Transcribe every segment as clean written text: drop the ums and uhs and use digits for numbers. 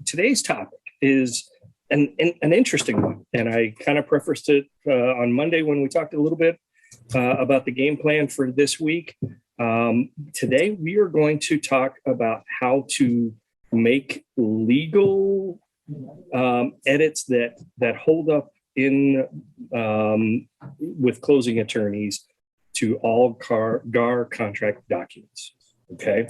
today's topic is an interesting one. And I kind of prefaced it on Monday when we talked a little bit about the game plan for this week. Today, we are going to talk about how to make legal edits that hold up in with closing attorneys to all GAR contract documents. Okay.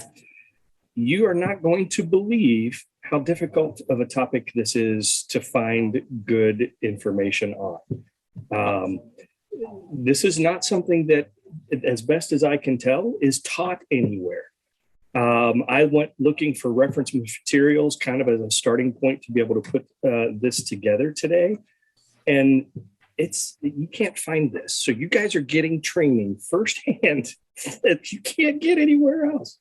You are not going to believe how difficult of a topic this is to find good information on. This is not something that, as best as I can tell, is taught anywhere. I went looking for reference materials kind of as a starting point to be able to put this together today. And you can't find this. So you guys are getting training firsthand that you can't get anywhere else.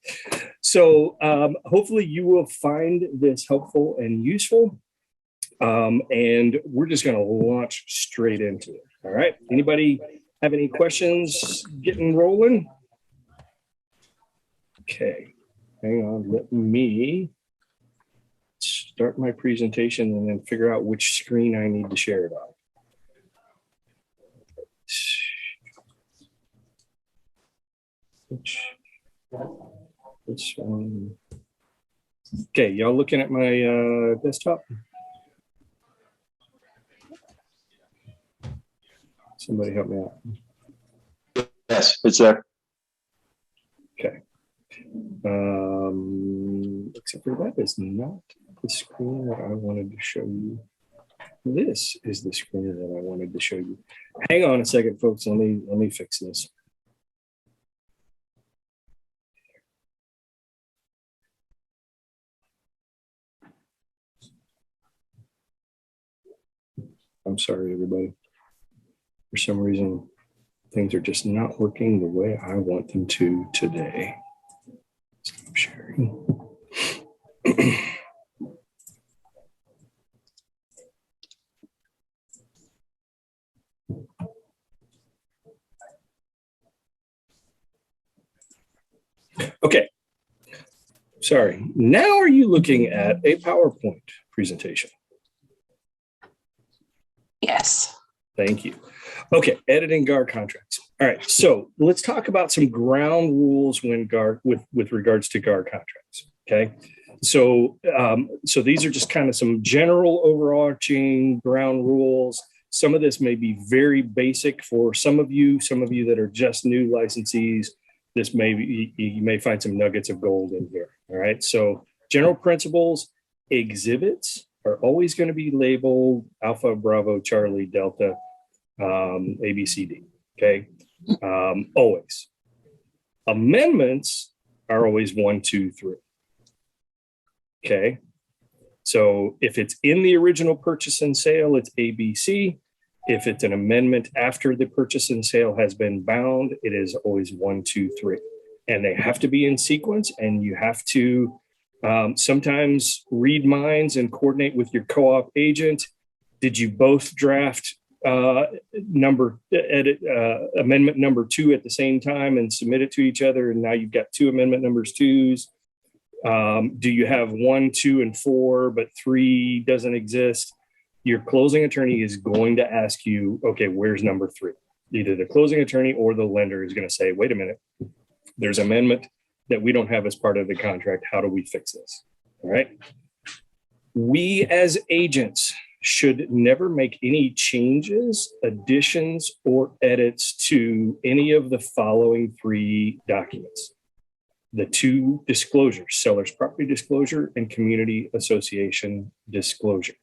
So hopefully you will find this helpful and useful. And we're just going to launch straight into it. All right. Anybody have any questions getting rolling? Okay. Hang on. Let me start my presentation and then figure out which screen I need to share it on. Which one? Okay, y'all looking at my desktop? Somebody help me out. Yes, it's there. Okay. Except for that is not the screen that I wanted to show you. This is the screen that I wanted to show you. Hang on a second, folks. Let me fix this. I'm sorry, everybody. For some reason, things are just not working the way I want them to today. Stop sharing. Okay. Sorry. Now are you looking at a PowerPoint presentation? Yes. Thank you. Okay, editing GAR contracts. All right, so let's talk about some ground rules when GAR with regards to GAR contracts. Okay, so these are just kind of some general overarching ground rules. Some of this may be very basic for some of you that are just new licensees. This may be, you may find some nuggets of gold in here. All right, so general principles, exhibits are always going to be labeled Alpha, Bravo, Charlie, Delta, A, B, C, D. Okay. Always. Amendments are always 1, 2, 3. Okay. So if it's in the original purchase and sale, it's A, B, C. If it's an amendment after the purchase and sale has been bound, it is always 1, 2, 3. And they have to be in sequence, and you have to sometimes read minds and coordinate with your co-op agent. Did you both draft amendment number 2 at the same time and submit it to each other? And now you've got 2 amendment numbers 2s. Do you have 1, 2, and 4, but 3 doesn't exist? Your closing attorney is going to ask you, okay, where's number 3? Either the closing attorney or the lender is going to say, wait a minute, there's amendment that we don't have as part of the contract. How do we fix this? All right. We as agents should never make any changes, additions, or edits to any of the following 3 documents. The 2 disclosures, seller's property disclosure and community association disclosure.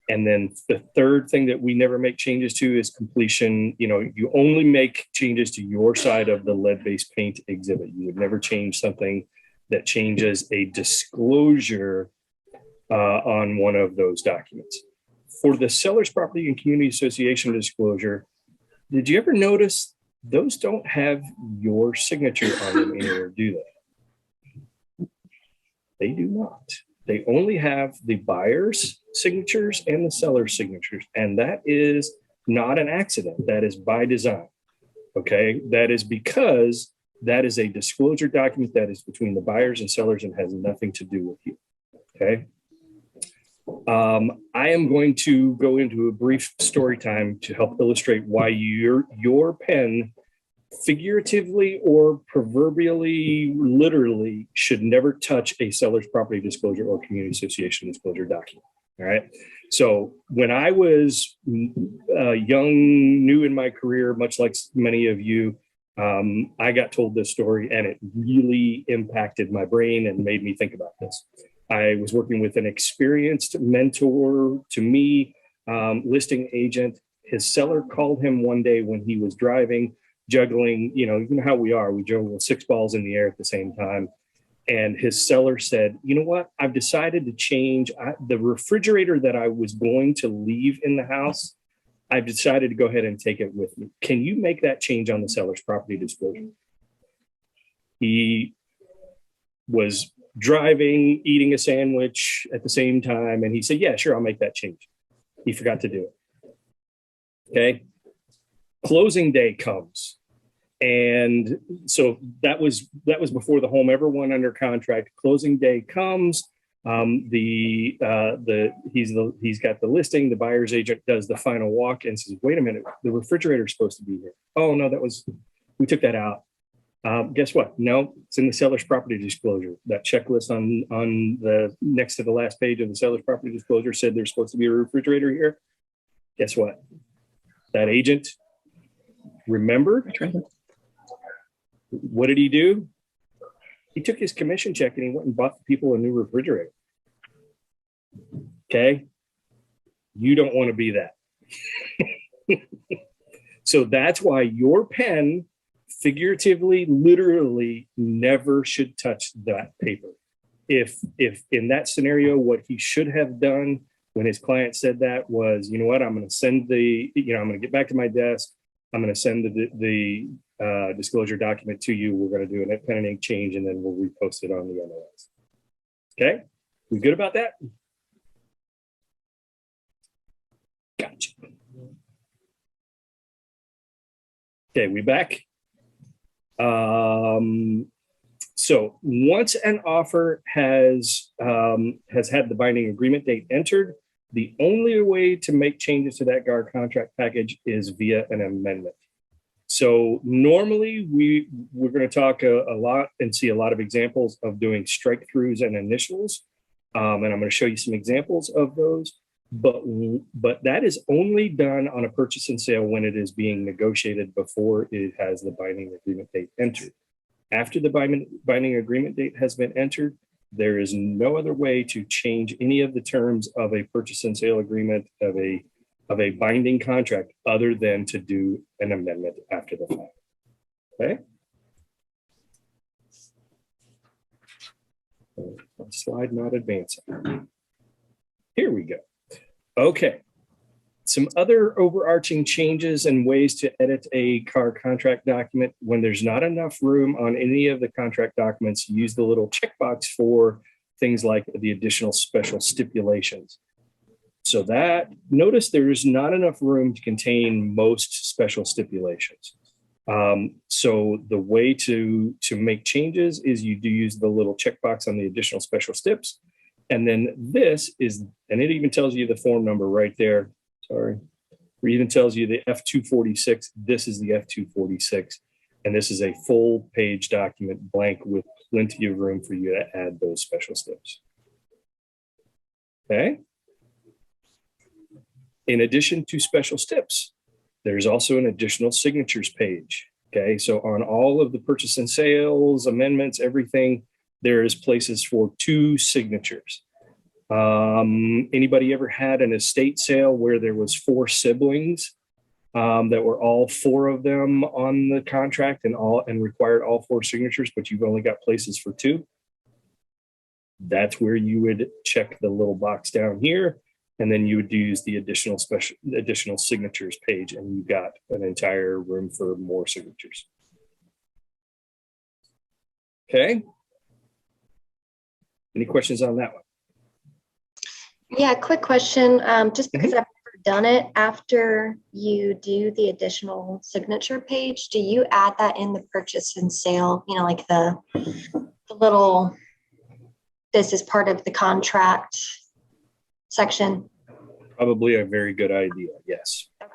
And then the third thing that we never make changes to is completion. You know, you only make changes to your side of the lead-based paint exhibit. You would never change something that changes a disclosure on one of those documents. For the seller's property and community association disclosure, did you ever notice those don't have your signature on them anywhere, do they? They do not. They only have the buyer's signatures and the seller's signatures. And that is not an accident. That is by design. Okay. That is because that is a disclosure document that is between the buyers and sellers and has nothing to do with you. Okay. I am going to go into a brief story time to help illustrate why your pen, figuratively or proverbially, literally, should never touch a seller's property disclosure or community association disclosure document. All right. So when I was young, new in my career, much like many of you, I got told this story and it really impacted my brain and made me think about this. I was working with an experienced mentor to me, listing agent. His seller called him one day when he was driving, juggling, you know how we are, we juggle 6 balls in the air at the same time. And his seller said, you know what, I've decided to change the refrigerator that I was going to leave in the house. I've decided to go ahead and take it with me. Can you make that change on the seller's property disclosure? He was driving, eating a sandwich at the same time, and he said, yeah, sure, I'll make that change. He forgot to do it. Okay. Closing day comes. And so that was before the home ever went under contract. Closing day comes. He's got the listing. The buyer's agent does the final walk and says, wait a minute, the refrigerator's supposed to be here. Oh no, we took that out. Guess what? No, it's in the seller's property disclosure. That checklist on the next to the last page of the seller's property disclosure said there's supposed to be a refrigerator here. Guess what? That agent remembered. What did he do? He took his commission check and he went and bought the people a new refrigerator. Okay. You don't want to be that. So that's why your pen, figuratively, literally, never should touch that paper. If in that scenario, what he should have done when his client said that was, you know what, I'm going to send I'm going to get back to my desk. I'm going to send the disclosure document to you. We're going to do a pen and ink change, and then we'll repost it on the MLS. Okay, we good about that? Gotcha. Okay, we back. So once an offer has had the binding agreement date entered, the only way to make changes to that GAR contract package is via an amendment. So normally we're going to talk a lot and see a lot of examples of doing strike throughs and initials. And I'm going to show you some examples of those. But that is only done on a purchase and sale when it is being negotiated before it has the binding agreement date entered. After the binding agreement date has been entered, there is no other way to change any of the terms of a purchase and sale agreement of a binding contract other than to do an amendment after the fact. Okay. Slide not advancing. Here we go. Okay. Some other overarching changes and ways to edit a car contract document. When there's not enough room on any of the contract documents, use the little checkbox for things like the additional special stipulations. So that, notice there's not enough room to contain most special stipulations. So the way to make changes is you do use the little checkbox on the additional special stips. And then this is, and it even tells you the form number right there. Sorry, or even tells you the F246. This is the F246. And this is a full page document, blank, with plenty of room for you to add those special steps. Okay. In addition to special steps, there's also an additional signatures page. Okay. So on all of the purchase and sales, amendments, everything, there is places for 2 signatures. Anybody ever had an estate sale where there was 4 siblings that were all 4 of them on the contract and required all 4 signatures, but you've only got places for 2? That's where you would check the little box down here, and then you would use the additional signatures page, and you got an entire room for more signatures. Okay. Any questions on that one? Yeah, quick question. Just because I've never done it, after you do the additional signature page, do you add that in the purchase and sale? You know, like the little this is part of the contract section? Probably a very good idea. Yes. Okay.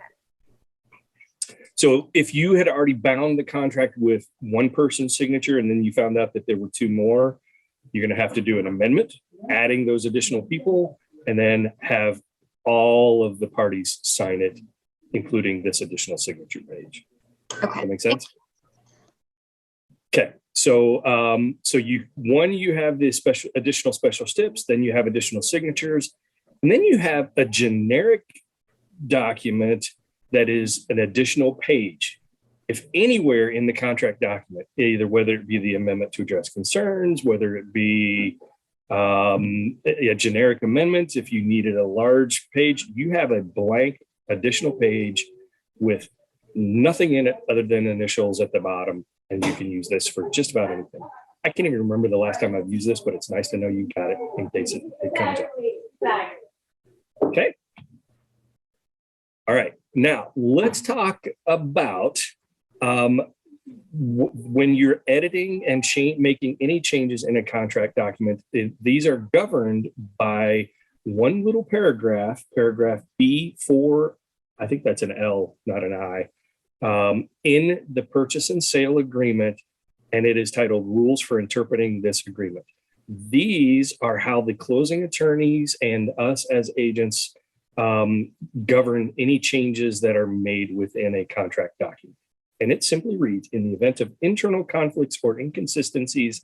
So if you had already bound the contract with one person's signature and then you found out that there were two more, you're going to have to do an amendment, adding those additional people, and then have all of the parties sign it, including this additional signature page. Okay. That makes sense? Okay. So, you have the additional special steps, then you have additional signatures, and then you have a generic document that is an additional page. If anywhere in the contract document, either whether it be the amendment to address concerns, whether it be a generic amendment, if you needed a large page, you have a blank additional page with nothing in it other than initials at the bottom, and you can use this for just about anything. I can't even remember the last time I've used this, but it's nice to know you got it in case it comes up. Okay. All right. Now let's talk about when you're editing and making any changes in a contract document. These are governed by one little paragraph B4. I think that's an L, not an I, in the purchase and sale agreement, and it is titled Rules for Interpreting this Agreement. These are how the closing attorneys and us as agents govern any changes that are made within a contract document. And it simply reads, in the event of internal conflicts or inconsistencies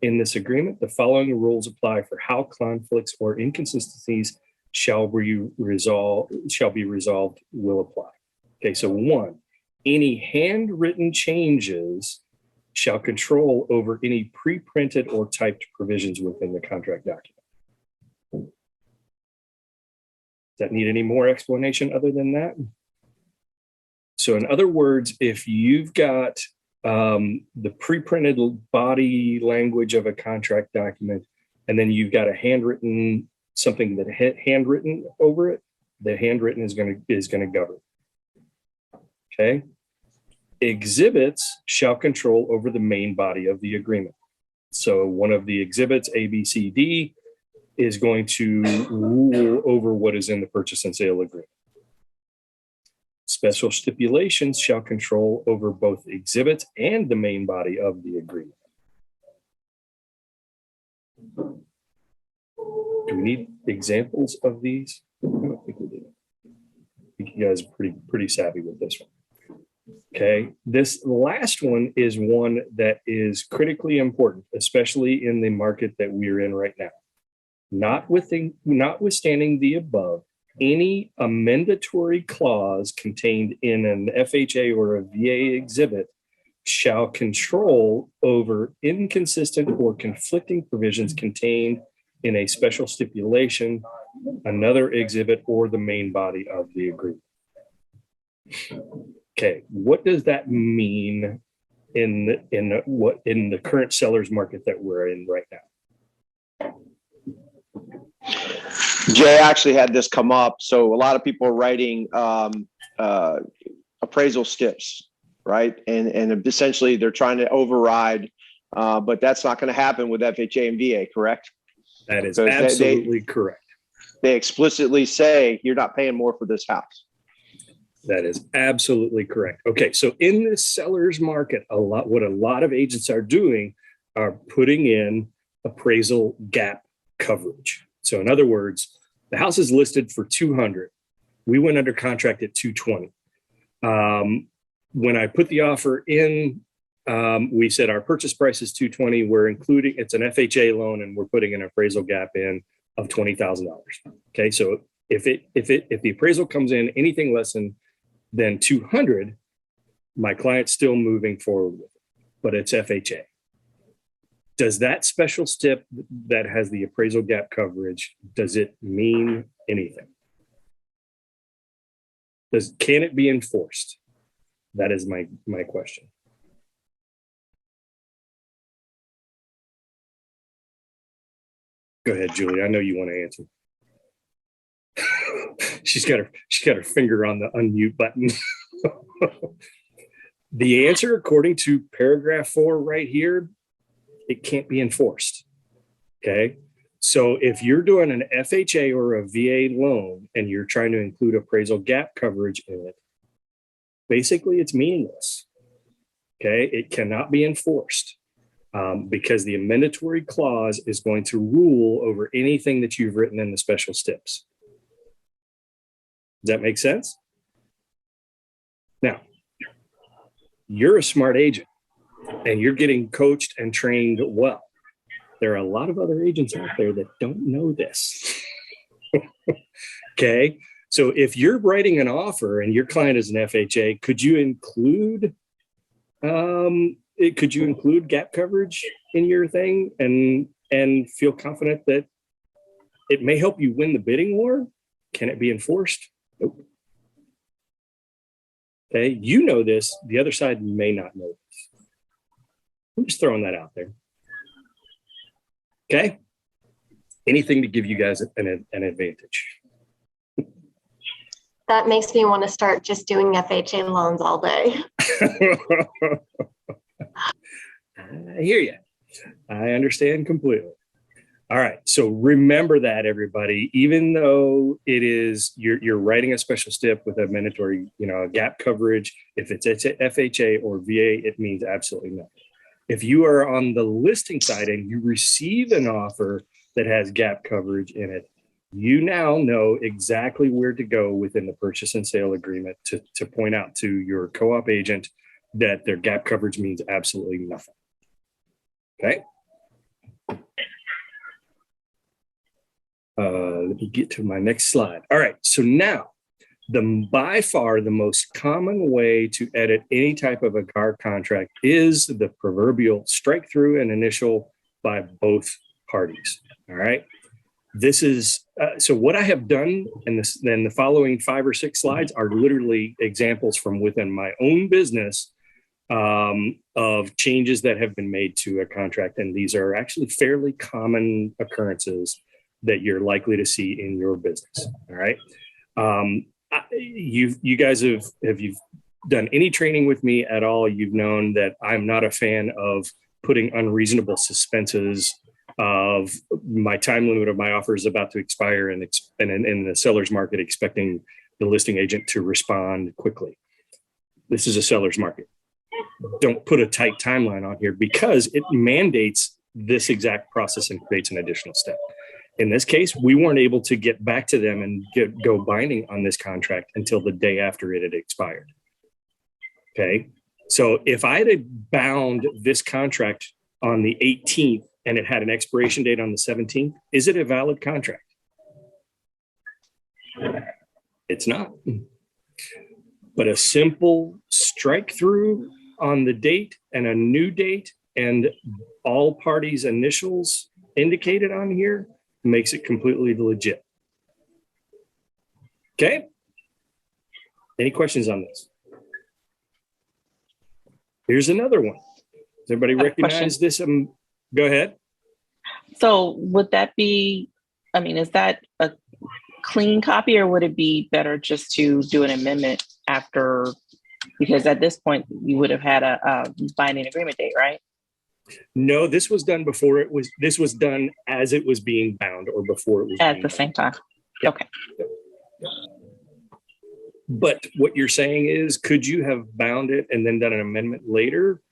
in this agreement, the following rules apply for how conflicts or inconsistencies shall be resolved will apply. Okay, so 1, any handwritten changes shall control over any pre-printed or typed provisions within the contract document. Does that need any more explanation other than that? So in other words, if you've got the pre-printed body language of a contract document, and then you've got a handwritten, something that handwritten over it, the handwritten is going to govern. Okay. Exhibits shall control over the main body of the agreement. So one of the exhibits, A, B, C, D, is going to rule over what is in the purchase and sale agreement. Special stipulations shall control over both exhibits and the main body of the agreement. Do we need examples of these? I don't think we do. I think you guys are pretty savvy with this one. Okay, this last one is one that is critically important, especially in the market that we're in right now. Notwithstanding the above, any amendatory clause contained in an FHA or a VA exhibit shall control over inconsistent or conflicting provisions contained in a special stipulation, another exhibit, or the main body of the agreement. Okay, what does that mean in the current seller's market that we're in right now? Jay actually had this come up. So a lot of people are writing appraisal skips, right? And essentially they're trying to override, but that's not going to happen with FHA and VA, correct? That is absolutely correct. They explicitly say you're not paying more for this house. That is absolutely correct. Okay, so in the seller's market, what a lot of agents are doing are putting in appraisal gap coverage. So in other words, the house is listed for 200. We went under contract at 220. When I put the offer in, we said our purchase price is 220. We're including, it's an FHA loan, and we're putting an appraisal gap in of $20,000. Okay, so if the appraisal comes in anything less than 200, my client's still moving forward with it, but it's FHA. Does that special stip that has the appraisal gap coverage, does it mean anything? Can it be enforced? That is my question. Go ahead, Julie. I know you want to answer. She's got her finger on the unmute button. The answer, according to paragraph 4 right here, it can't be enforced. Okay. So if you're doing an FHA or a VA loan and you're trying to include appraisal gap coverage in it, basically it's meaningless. Okay, it cannot be enforced because the amendatory clause is going to rule over anything that you've written in the special steps. Does that make sense? Now, you're a smart agent and you're getting coached and trained well. There are a lot of other agents out there that don't know this. Okay. So if you're writing an offer and your client is an FHA, could you include gap coverage in your thing and feel confident that it may help you win the bidding war? Can it be enforced? Nope. Okay. You know this. The other side may not know this. I'm just throwing that out there. Okay. Anything to give you guys an advantage. That makes me want to start just doing FHA loans all day. I hear you. I understand completely. All right. So remember that, everybody, even though it is you're writing a special step with a mandatory, a gap coverage, if it's FHA or VA, it means absolutely nothing. If you are on the listing side and you receive an offer that has gap coverage in it, you now know exactly where to go within the purchase and sale agreement to point out to your co-op agent that their gap coverage means absolutely nothing. Okay. Let me get to my next slide. All right. So now, by far the most common way to edit any type of a car contract is the proverbial strike through and initial by both parties. All right. This is so what I have done, and then the following 5 or 6 slides are literally examples from within my own business of changes that have been made to a contract. And these are actually fairly common occurrences that you're likely to see in your business. All right. You guys have you've done any training with me at all, you've known that I'm not a fan of putting unreasonable suspenses of my time limit of my offer is about to expire and in the seller's market expecting the listing agent to respond quickly. This is a seller's market. Don't put a tight timeline on here because it mandates this exact process and creates an additional step. In this case, we weren't able to get back to them and go binding on this contract until the day after it had expired. Okay. So if I had bound this contract on the 18th and it had an expiration date on the 17th, is it a valid contract? It's not. But a simple strike through on the date and a new date and all parties' initials indicated on here makes it completely legit. Okay. Any questions on this? Here's another one. Does everybody recognize this? Go ahead. So would that be, is that a clean copy or would it be better just to do an amendment after, because at this point you would have had a binding agreement date, right? No, this was done before this was done as it was being bound or before it was at the same time. Yeah. Okay. But what you're saying is, could you have bound it and then done an amendment later?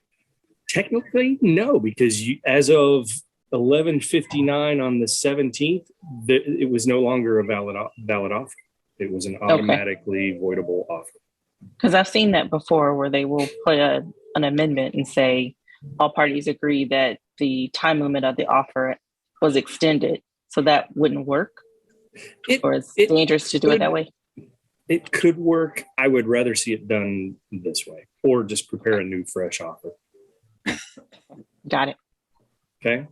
Technically, no, because as of 11:59 on the 17th, it was no longer a valid offer. It was an automatically voidable offer. Because I've seen that before where they will put an amendment and say all parties agree that the time limit of the offer was extended. So that wouldn't work? Or it's dangerous to do it that way? It could work. I would rather see it done this way or just prepare a new fresh offer. Got it. Okay.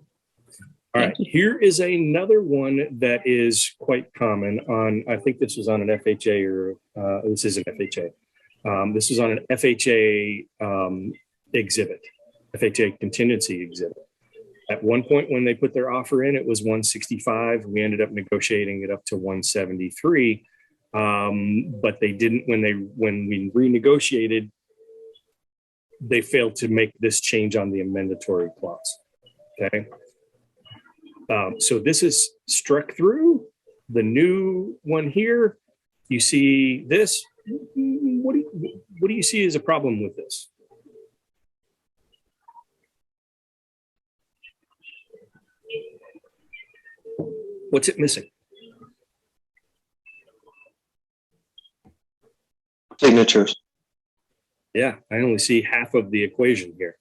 All right. Here is another one that is quite common on, I think this was on an FHA or this is an FHA. This is on an FHA exhibit, FHA contingency exhibit. At one point when they put their offer in, it was 165. We ended up negotiating it up to 173. But they didn't, when we renegotiated, they failed to make this change on the amendatory clause. Okay. So this is struck through. The new one here, you see this. What do you see as a problem with this? What's it missing? Signatures. Yeah, I only see half of the equation here.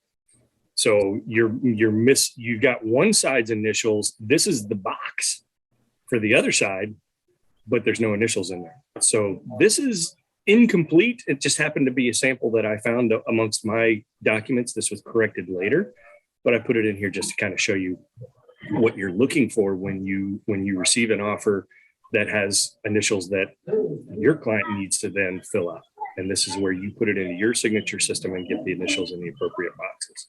So you got one side's initials. This is the box for the other side, but there's no initials in there. So this is incomplete. It just happened to be a sample that I found amongst my documents. This was corrected later, but I put it in here just to kind of show you what you're looking for when you receive an offer that has initials that your client needs to then fill out. And this is where you put it into your signature system and get the initials in the appropriate boxes.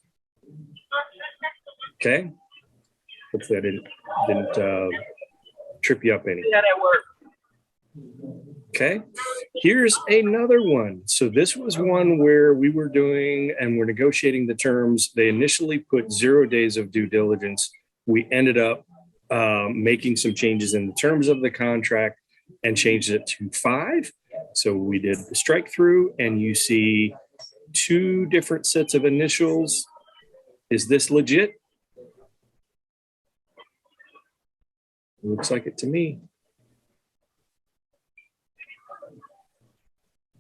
Okay. Hopefully I didn't trip you up any. Yeah, that worked. Okay. Here's another one. So this was one where we were doing and we're negotiating the terms. They initially put 0 days of due diligence. We ended up making some changes in the terms of the contract and changed it to 5. So we did the strike through and you see 2 different sets of initials. Is this legit? Looks like it to me.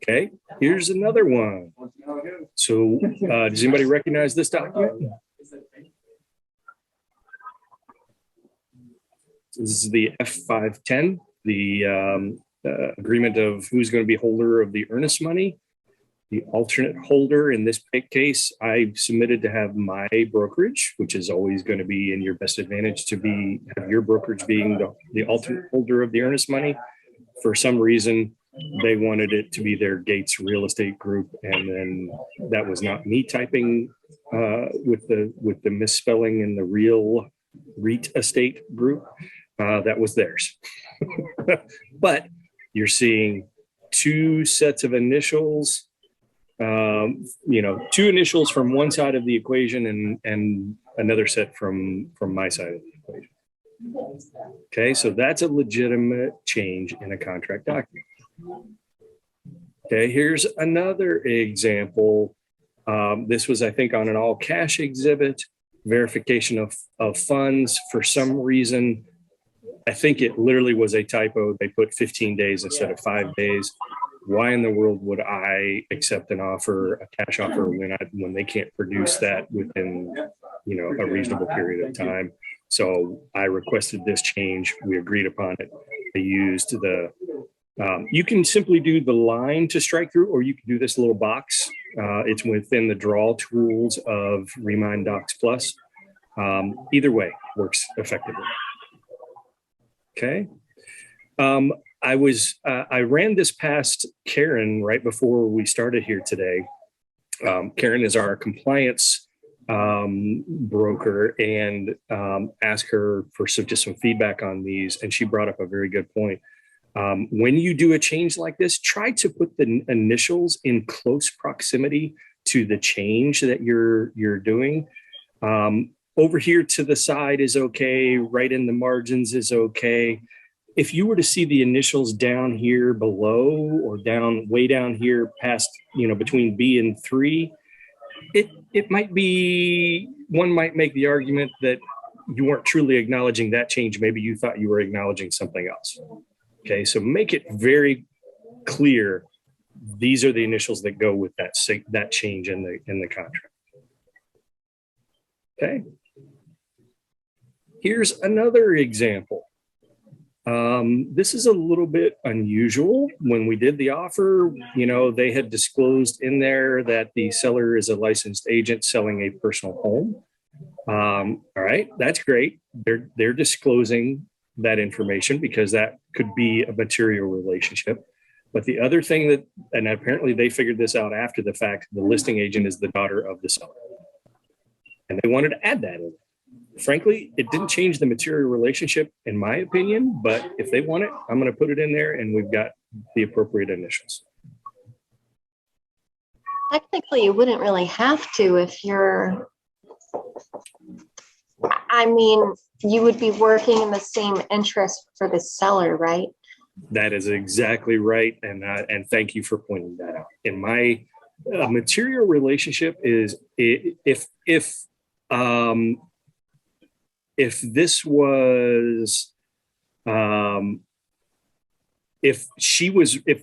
Okay, here's another one. So does anybody recognize this document? This is the F510, the agreement of who's going to be holder of the earnest money. The alternate holder in this case, I submitted to have my brokerage, which is always going to be in your best advantage to have your brokerage being the alternate holder of the earnest money. For some reason, they wanted it to be their Gates Real Estate Group, and then that was not me typing with the misspelling in the real REIT estate group. That was theirs. But you're seeing 2 sets of initials. 2 initials from one side of the equation and another set from my side of the equation. Okay, so that's a legitimate change in a contract document. Okay, here's another example. This was, I think, on an all cash exhibit, verification of funds. For some reason, I think it literally was a typo. They put 15 days instead of 5 days. Why in the world would I accept an offer, a cash offer, when they can't produce that within, a reasonable period of time? So I requested this change. We agreed upon it. I used you can simply do the line to strike through, or you can do this little box. It's within the draw tools of Remind Docs Plus. Either way works effectively. Okay. I ran this past Karen right before we started here today. Karen is our compliance broker, and asked her for just some feedback on these. And she brought up a very good point. When you do a change like this, try to put the initials in close proximity to the change that you're doing. Over here to the side is okay. Right in the margins is okay. If you were to see the initials down here below, or way down here past, between B and 3, it might be, one might make the argument that you weren't truly acknowledging that change. Maybe you thought you were acknowledging something else. Okay, so make it very clear. These are the initials that go with that change in the contract. Okay. Here's another example. This is a little bit unusual. When we did the offer, they had disclosed in there that the seller is a licensed agent selling a personal home. All right, that's great. They're disclosing that information because that could be a material relationship. But the other thing and apparently they figured this out after the fact, the listing agent is the daughter of the seller. And they wanted to add that in. Frankly, it didn't change the material relationship, in my opinion, but if they want it, I'm going to put it in there, and we've got the appropriate initials. Technically, you wouldn't really have to if you're I mean, you would be working in the same interest for the seller, right? That is exactly right, and thank you for pointing that out. In my material relationship is if this was if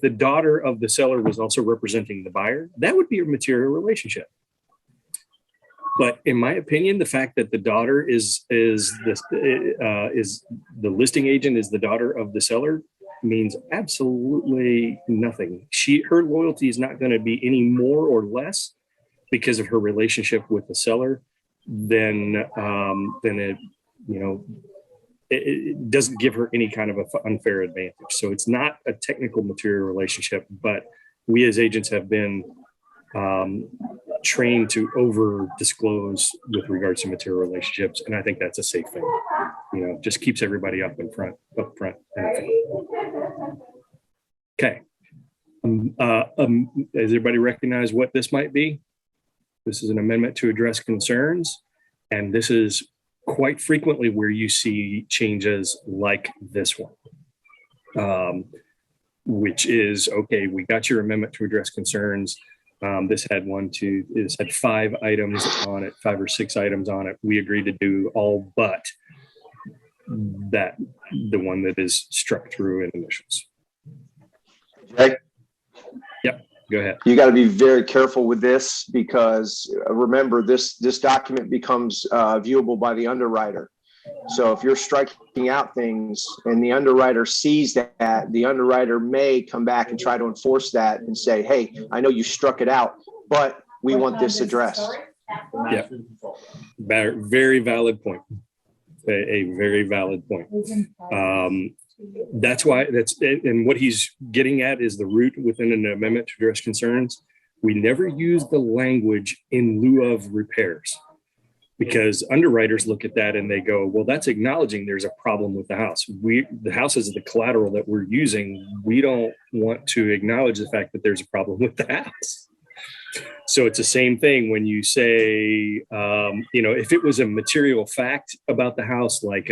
the daughter of the seller was also representing the buyer, that would be a material relationship. But in my opinion, the fact that the daughter is the listing agent is the daughter of the seller means absolutely nothing. Her loyalty is not going to be any more or less because of her relationship with the seller than it doesn't give her any kind of an unfair advantage. So it's not a technical material relationship, but we as agents have been trained to over disclose with regards to material relationships, and I think that's a safe thing. Just keeps everybody up front. Okay. Does everybody recognize what this might be? This is an amendment to address concerns, and this is quite frequently where you see changes like this one, which is, okay, we got your amendment to address concerns. This had 5 items on it, 5 or 6 items on it. We agreed to do all but the one that is struck through in initials. Jay? Yep, go ahead. You got to be very careful with this because remember, this document becomes viewable by the underwriter. So if you're striking out things and the underwriter sees that, the underwriter may come back and try to enforce that and say, hey, I know you struck it out, but we want this addressed. Yeah, very valid point. A very valid point. That's why and what he's getting at is the root within an amendment to address concerns. We never use the language in lieu of repairs, because underwriters look at that and they go, well, that's acknowledging there's a problem with the house. The house is the collateral that we're using. We don't want to acknowledge the fact that there's a problem with the house. So it's the same thing when you say, if it was a material fact about the house, like,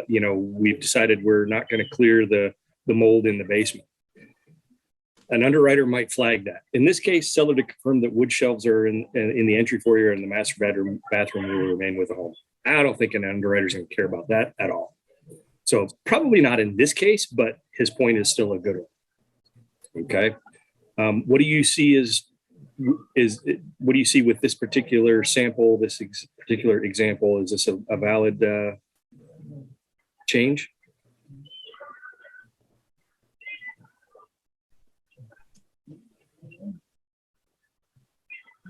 we've decided we're not going to clear the mold in the basement. An underwriter might flag that. In this case, seller to confirm that wood shelves are in the entry foyer and the master bathroom will remain with the home. I don't think an underwriter's going to care about that at all. So probably not in this case, but his point is still a good one. Okay. What do you see what do you see with this particular sample, this particular example? Is this a valid change?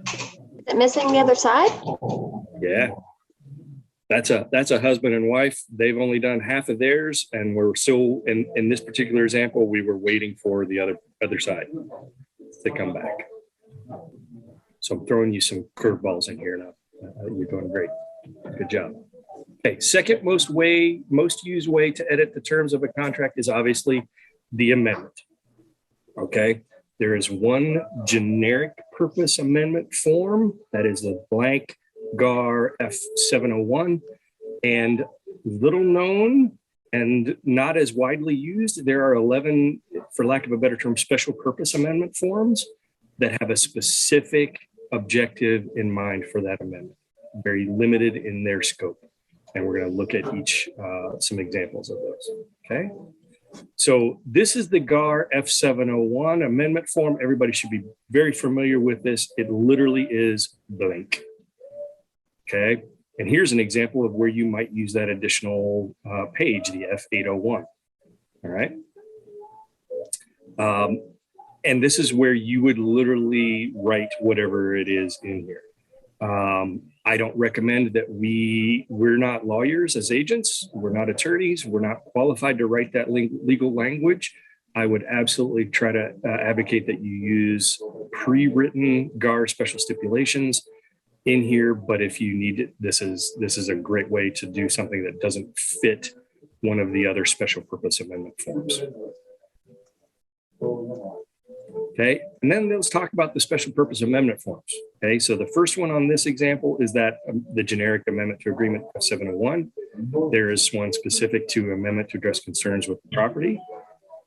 Is it missing the other side? Yeah. That's a husband and wife. They've only done half of theirs, and we're still in this particular example, we were waiting for the other side to come back. So I'm throwing you some curveballs in here now. You're doing great. Good job. Okay, second most used way to edit the terms of a contract is obviously the amendment. Okay, there is one generic purpose amendment form that is the blank GAR F701, and little known and not as widely used, there are 11, for lack of a better term, special purpose amendment forms that have a specific objective in mind for that amendment, very limited in their scope. And we're going to look at some examples of those. Okay. So this is the GAR F701 amendment form. Everybody should be very familiar with this. It literally is blank. Okay. And here's an example of where you might use that additional page, the F801. All right. And this is where you would literally write whatever it is in here. I don't recommend that we're not lawyers as agents. We're not attorneys. We're not qualified to write that legal language. I would absolutely try to advocate that you use pre-written GAR special stipulations in here. But if you need it, this is a great way to do something that doesn't fit one of the other special purpose amendment forms. Okay, and then let's talk about the special purpose amendment forms. Okay, so the first one on this example is that the generic amendment to agreement 701. There is one specific to amendment to address concerns with the property,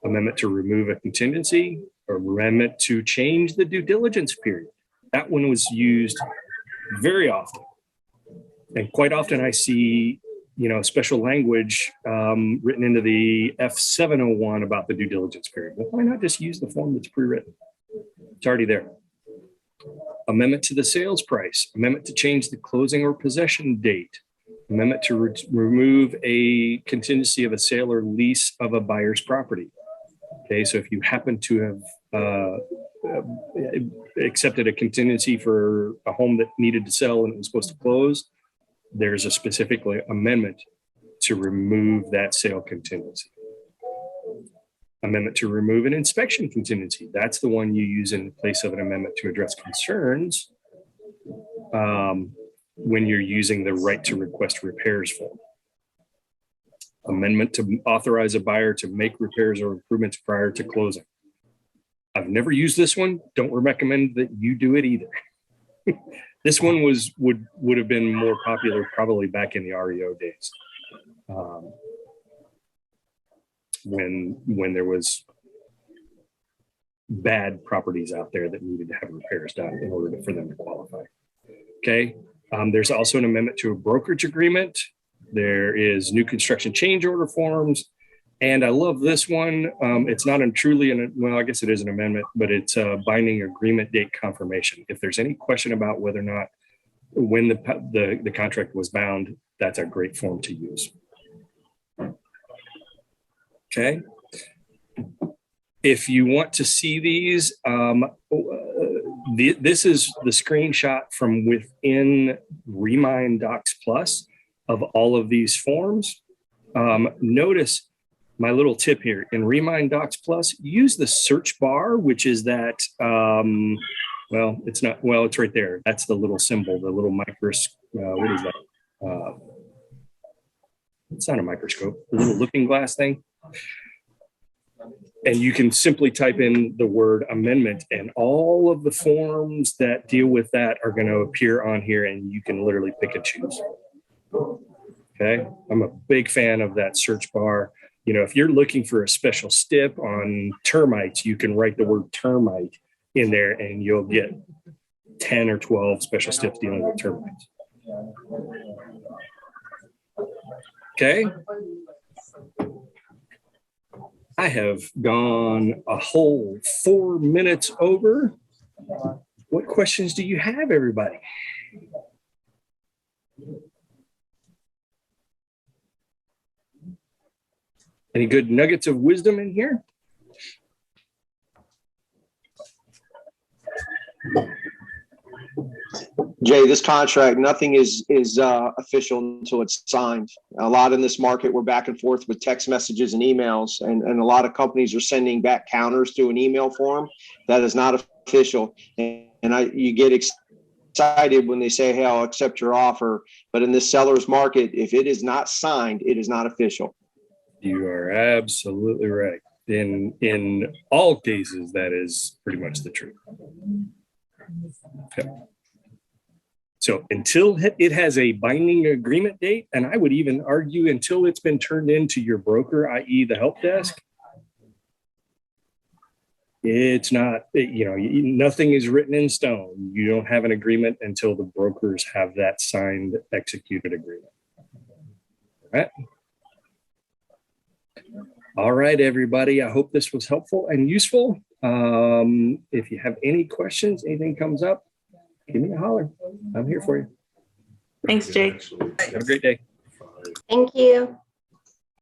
amendment to remove a contingency, or amendment to change the due diligence period. That one was used very often. And quite often I see, special language written into the F701 about the due diligence period. Well, why not just use the form that's pre-written? It's already there. Amendment to the sales price, amendment to change the closing or possession date, amendment to remove a contingency of a sale or lease of a buyer's property. Okay, so if you happen to have accepted a contingency for a home that needed to sell and it was supposed to close, there's a specific amendment to remove that sale contingency. Amendment to remove an inspection contingency. That's the one you use in place of an amendment to address concerns when you're using the right to request repairs form. Amendment to authorize a buyer to make repairs or improvements prior to closing. I've never used this one. Don't recommend that you do it either. This one would have been more popular probably back in the REO days, when there was bad properties out there that needed to have repairs done in order for them to qualify. Okay, there's also an amendment to a brokerage agreement. There is new construction change order forms. And I love this one. It's not well, I guess it is an amendment, but it's a binding agreement date confirmation. If there's any question about whether or not when the contract was bound, that's a great form to use. Okay. If you want to see these, this is the screenshot from within Remind Docs Plus of all of these forms. Notice my little tip here in Remind Docs Plus, use the search bar, which is that, it's right there. That's the little symbol, the little microscope. What is that? It's not a microscope, the little looking glass thing. And you can simply type in the word amendment, and all of the forms that deal with that are going to appear on here, and you can literally pick and choose. Okay. I'm a big fan of that search bar. If you're looking for a special stip on termites, you can write the word termite in there and you'll get 10 or 12 special stips dealing with termites. Okay. I have gone a whole 4 minutes over. What questions do you have, everybody? Any good nuggets of wisdom in here? Jay, this contract, nothing is official until it's signed. A lot in this market, we're back and forth with text messages and emails, and a lot of companies are sending back counters to an email form. That is not official. You get excited when they say, hey, I'll accept your offer. But in this seller's market, if it is not signed, it is not official. You are absolutely right. In all cases, that is pretty much the truth. Okay. So until it has a binding agreement date, and I would even argue until it's been turned into your broker, i.e. the help desk, it's not, nothing is written in stone. You don't have an agreement until the brokers have that signed, executed agreement. All right. All right, everybody. I hope this was helpful and useful. If you have any questions, anything comes up, give me a holler. I'm here for you. Thanks, Jake. Have a great day. Thank you.